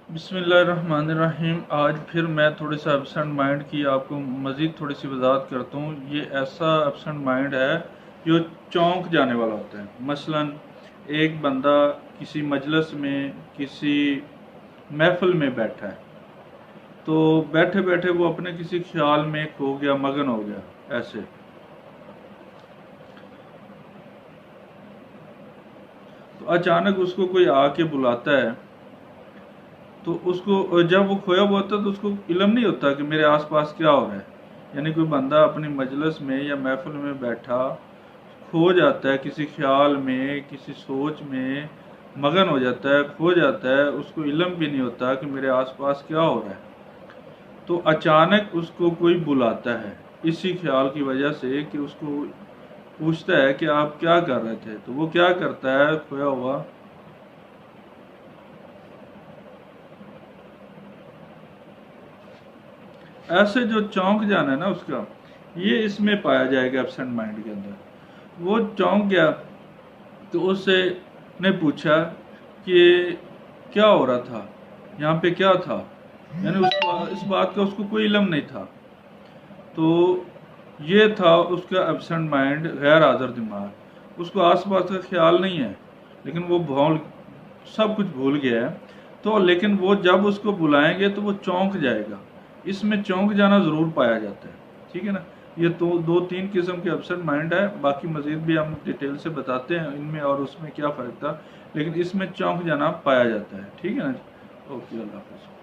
बिस्मिल्लाहिर्रहमानिर्रहीम। आज फिर मैं थोड़ी सा एब्सेंट माइंड की आपको मज़ीद थोड़ी सी वजाहत करता हूँ। ये ऐसा एब्सेंट माइंड है जो चौंक जाने वाला होता है। मसलन एक बंदा किसी मजलिस में किसी महफिल में बैठा है, तो बैठे बैठे वो अपने किसी ख्याल में खो गया, मगन हो गया। ऐसे तो अचानक उसको कोई आके बुलाता है, तो उसको जब वो खोया हुआ होता है तो उसको इल्म नहीं होता कि मेरे आसपास क्या हो रहा है। यानी कोई बंदा अपनी मजलिस में या महफिल में बैठा खो जाता है, किसी ख्याल में किसी सोच में मगन हो जाता है, खो जाता है, उसको इल्म भी नहीं होता कि मेरे आसपास क्या हो रहा है। तो अचानक उसको कोई बुलाता है इसी ख्याल की वजह से कि उसको पूछता है कि आप क्या कर रहे थे। तो वो क्या करता है, खोया हुआ ऐसे जो चौंक जाना है ना उसका, ये इसमें पाया जाएगा एब्सेंट माइंड के अंदर। वो चौंक गया तो उससे ने पूछा कि क्या हो रहा था, यहाँ पे क्या था। यानी उसको इस बात का उसको कोई इल्म नहीं था। तो ये था उसका एब्सेंट माइंड, गैर हाजिर दिमाग। उसको आसपास का ख्याल नहीं है, लेकिन वो सब कुछ भूल गया है। तो लेकिन वो जब उसको बुलाएंगे तो वो चौंक जाएगा। इसमें चौंक जाना ज़रूर पाया जाता है। ठीक है ना। ये तो दो तीन किस्म के एब्सेंट माइंड है, बाकी मज़ीद भी हम डिटेल से बताते हैं इनमें और उसमें क्या फ़र्क था, लेकिन इसमें चौंक जाना पाया जाता है। ठीक है ना। ओके, अल्लाह हाफ़िज़।